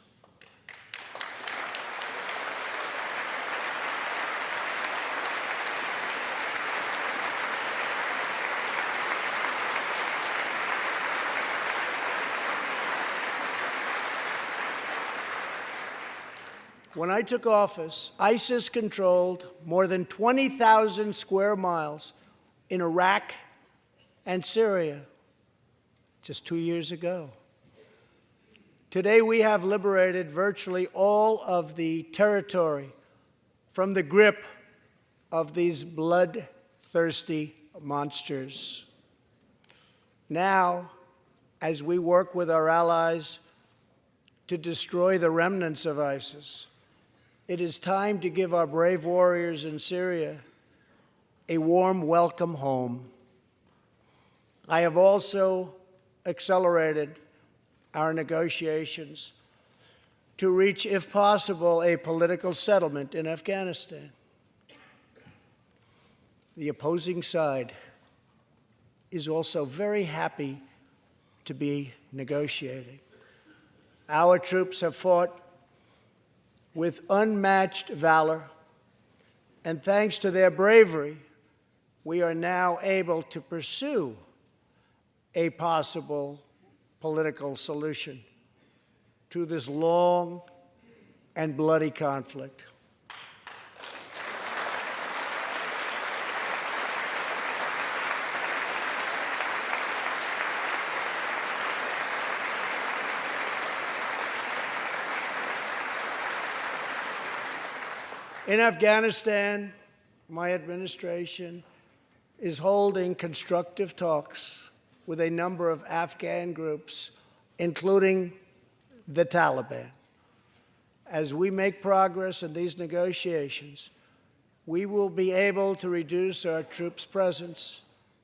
When I took office, ISIS controlled more than 20,000 square miles in Iraq and Syria just 2 years ago. Today, we have liberated virtually all of the territory from the grip of these bloodthirsty monsters. Now, as we work with our allies to destroy the remnants of ISIS, it is time to give our brave warriors in Syria a warm welcome home. I have also accelerated our negotiations to reach, if possible, a political settlement in Afghanistan. The opposing side is also very happy to be negotiating. Our troops have fought with unmatched valor, and thanks to their bravery, we are now able to pursue a possible political solution to this long and bloody conflict. In Afghanistan, my administration is holding constructive talks with a number of Afghan groups, including the Taliban. As we make progress in these negotiations, we will be able to reduce our troops' presence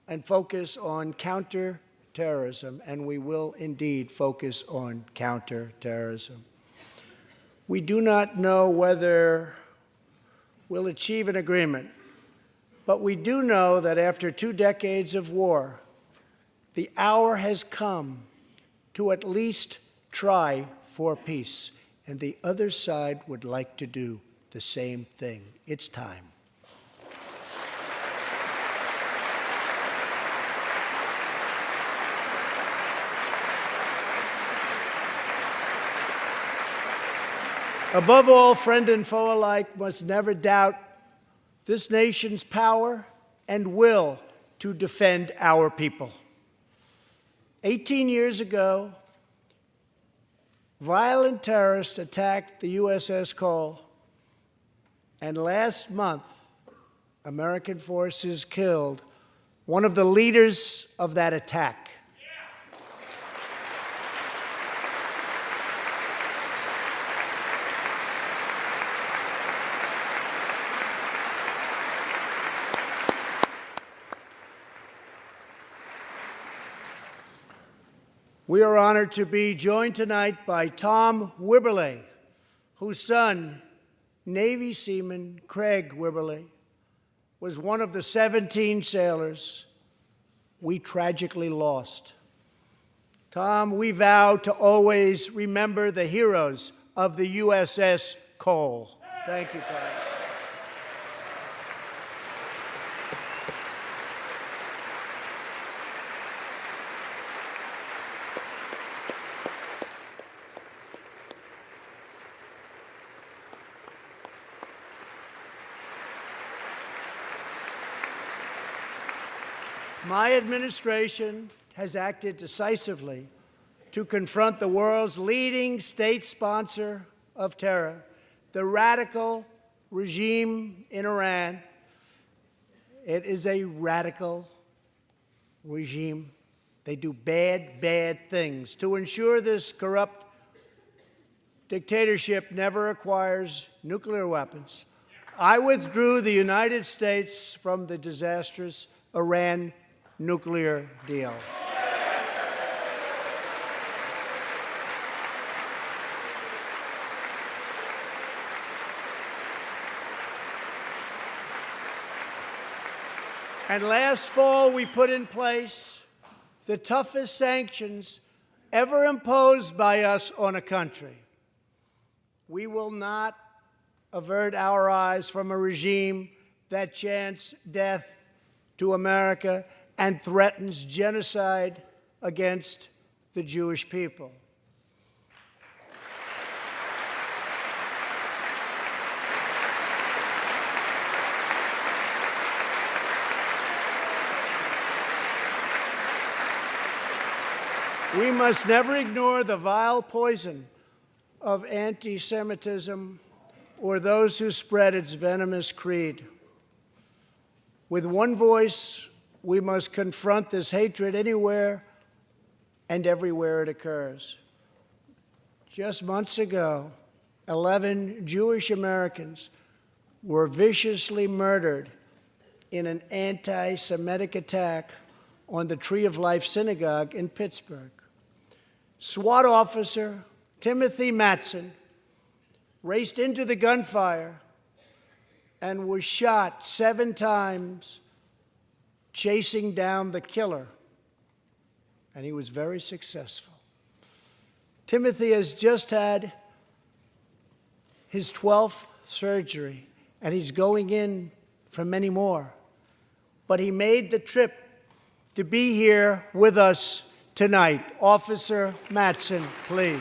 and focus on counterterrorism, and we will indeed focus on counterterrorism. We do not know whether we'll achieve an agreement, but we do know that after 2 decades of war, the hour has come to at least try for peace, and the other side would like to do the same thing. It's time. Above all, friend and foe alike must never doubt this nation's power and will to defend our people. 18 years ago, violent terrorists attacked the USS Cole, and last month, American forces killed one of the leaders of that attack. We are honored to be joined tonight by Tom Wibberley, whose son, Navy seaman Craig Wibberley, was one of the 17 sailors we tragically lost. Tom, we vow to always remember the heroes of the USS Cole. Thank you, Tom. My administration has acted decisively to confront the world's leading state sponsor of terror, the radical regime in Iran. It is a radical regime. They do bad, bad things. To ensure this corrupt dictatorship never acquires nuclear weapons, I withdrew the United States from the disastrous Iran nuclear deal. And last fall, we put in place the toughest sanctions ever imposed by us on a country. We will not avert our eyes from a regime that chants death to America and threatens genocide against the Jewish people. We must never ignore the vile poison of anti-Semitism or those who spread its venomous creed. With one voice, we must confront this hatred anywhere and everywhere it occurs. Just months ago, 11 Jewish Americans were viciously murdered in an anti-Semitic attack on the Tree of Life Synagogue in Pittsburgh. SWAT officer Timothy Matson raced into the gunfire and was shot 7 times chasing down the killer, and he was very successful. Timothy has just had his 12th surgery, and he's going in for many more. but he made the trip to be here with us tonight. Officer Mattson, please.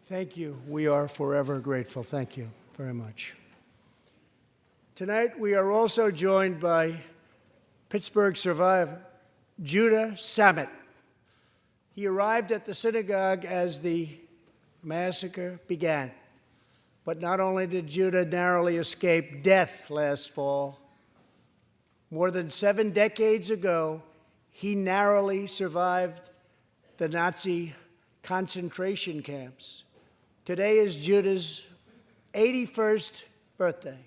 Thank you. We are forever grateful. Thank you very much. Tonight, we are also joined by Pittsburgh survivor, Judah Samet. He arrived at the synagogue as the massacre began. But not only did Judah narrowly escape death last fall, more than 7 decades ago, he narrowly survived the Nazi concentration camps. Today is Judah's 81st birthday.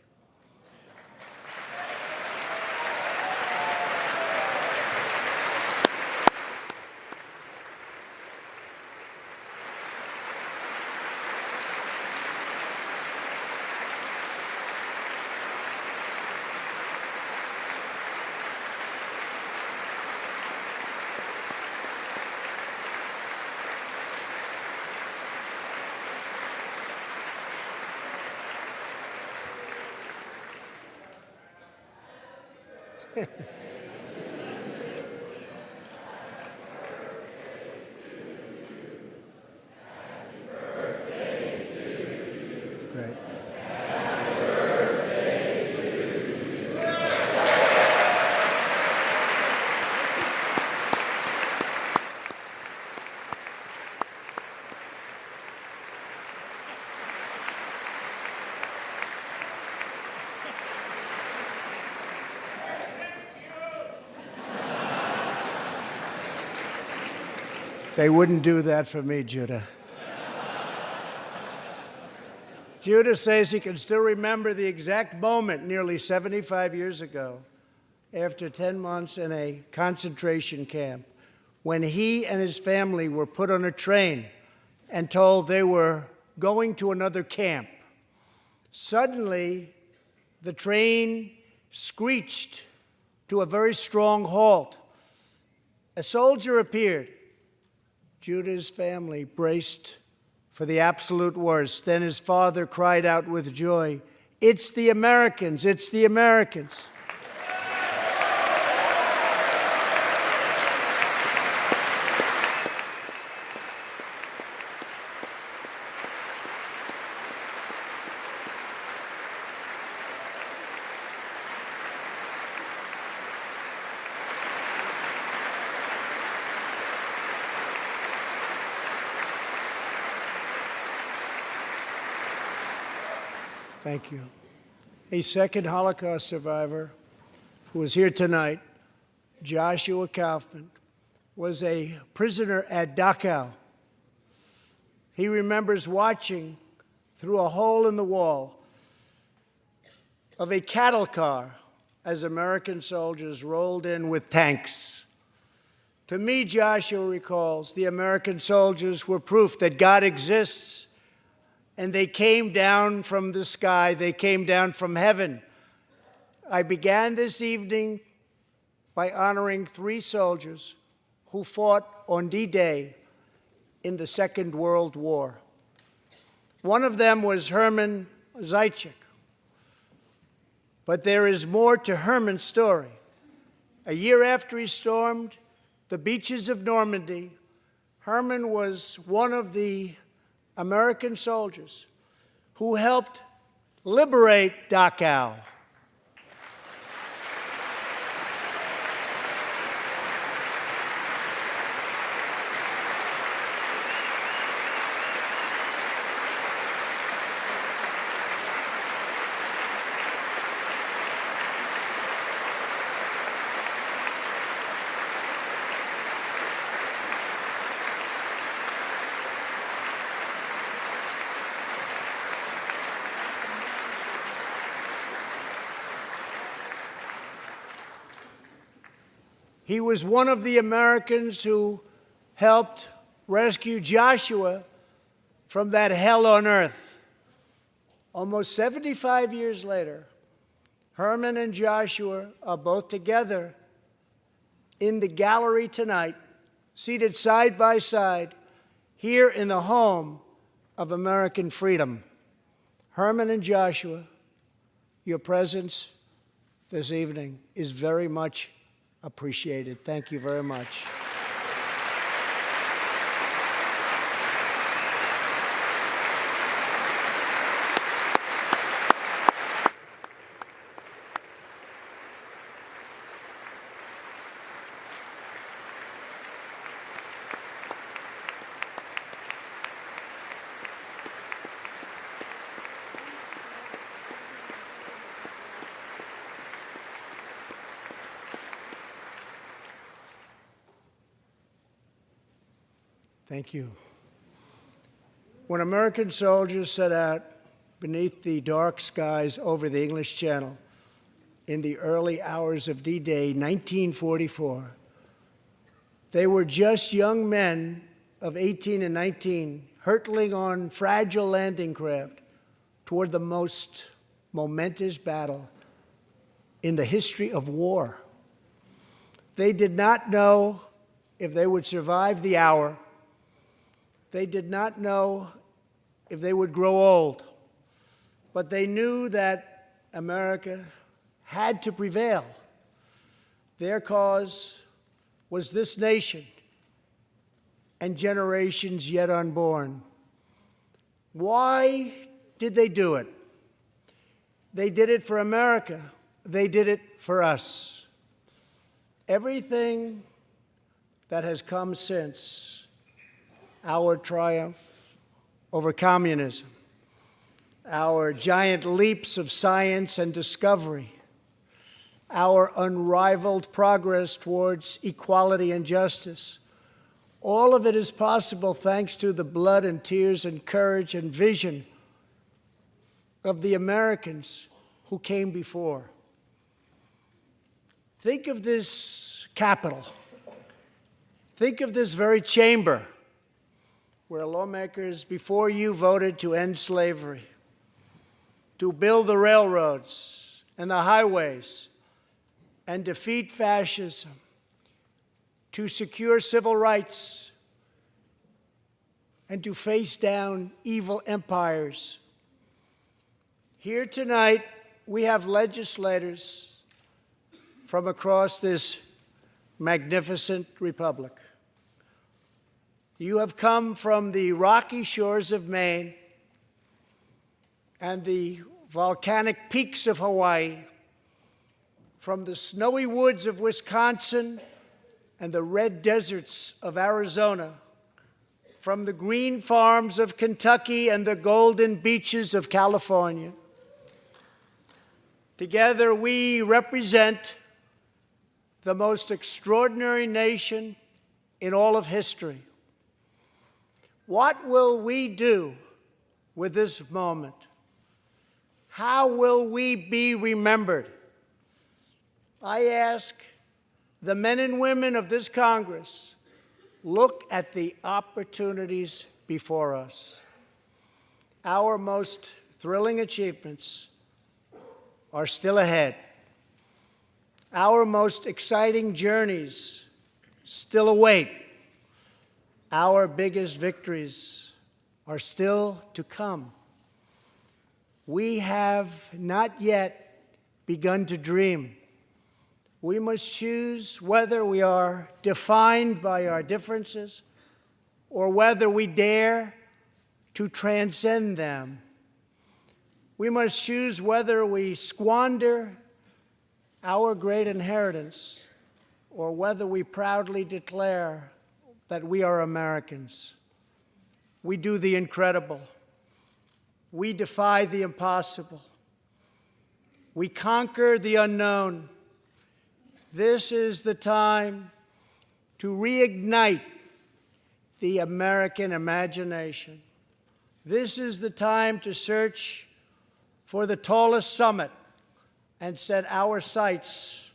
Great. They wouldn't do that for me, Judah. Judah says he can still remember the exact moment nearly 75 years ago, after 10 months in a concentration camp, when he and his family were put on a train and told they were going to another camp. Suddenly, the train screeched to a very strong halt. A soldier appeared. Judah's family braced for the absolute worst. Then his father cried out with joy, "It's the Americans! It's the Americans!" Thank you. A second Holocaust survivor who is here tonight, Joshua Kaufman, was a prisoner at Dachau. He remembers watching through a hole in the wall of a cattle car as American soldiers rolled in with tanks. To me, Joshua recalls, the American soldiers were proof that God exists. And they came down from the sky. They came down from heaven. I began this evening by honoring 3 soldiers who fought on D-Day in the Second World War. One of them was Herman Zaitchik. But there is more to Herman's story. A year after he stormed the beaches of Normandy, Herman was one of the American soldiers who helped liberate Dachau. He was one of the Americans who helped rescue Joshua from that hell on earth. Almost 75 years later, Herman and Joshua are both together in the gallery tonight, seated side by side, here in the home of American freedom. Herman and Joshua, your presence this evening is very much appreciated. Thank you very much. Thank you. When American soldiers set out beneath the dark skies over the English Channel in the early hours of D-Day 1944, they were just young men of 18 and 19, hurtling on fragile landing craft toward the most momentous battle in the history of war. They did not know if they would survive the hour. They did not know if they would grow old, but they knew that America had to prevail. Their cause was this nation and generations yet unborn. Why did they do it? They did it for America. They did it for us. Everything that has come since our triumph over communism, our giant leaps of science and discovery, our unrivaled progress towards equality and justice, all of it is possible thanks to the blood and tears and courage and vision of the Americans who came before. Think of this Capitol. Think of this very chamber where lawmakers before you voted to end slavery, to build the railroads and the highways, and defeat fascism, to secure civil rights, and to face down evil empires. Here tonight, we have legislators from across this magnificent republic. You have come from the rocky shores of Maine and the volcanic peaks of Hawaii, from the snowy woods of Wisconsin and the red deserts of Arizona, from the green farms of Kentucky and the golden beaches of California. Together, we represent the most extraordinary nation in all of history. What will we do with this moment? How will we be remembered? I ask the men and women of this Congress, look at the opportunities before us. Our most thrilling achievements are still ahead. Our most exciting journeys still await. Our biggest victories are still to come. We have not yet begun to dream. We must choose whether we are defined by our differences or whether we dare to transcend them. We must choose whether we squander our great inheritance or whether we proudly declare that we are Americans. We do the incredible. We defy the impossible. We conquer the unknown. This is the time to reignite the American imagination. This is the time to search for the tallest summit and set our sights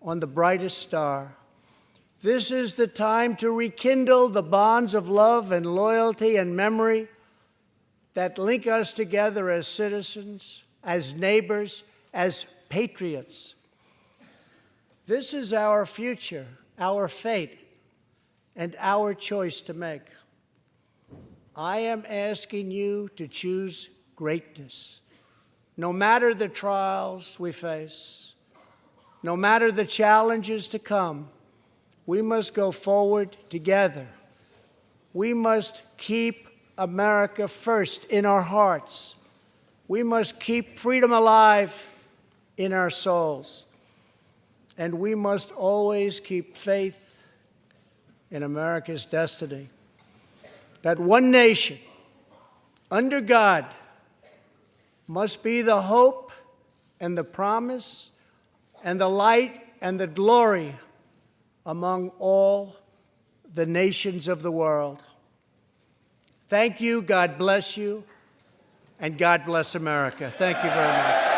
on the brightest star. This is the time to rekindle the bonds of love and loyalty and memory that link us together as citizens, as neighbors, as patriots. This is our future, our fate, and our choice to make. I am asking you to choose greatness. No matter the trials we face, no matter the challenges to come, we must go forward together. We must keep America first in our hearts. We must keep freedom alive in our souls. And we must always keep faith in America's destiny. That one nation, under God, must be the hope and the promise and the light and the glory among all the nations of the world. Thank you, God bless you, and God bless America. Thank you very much.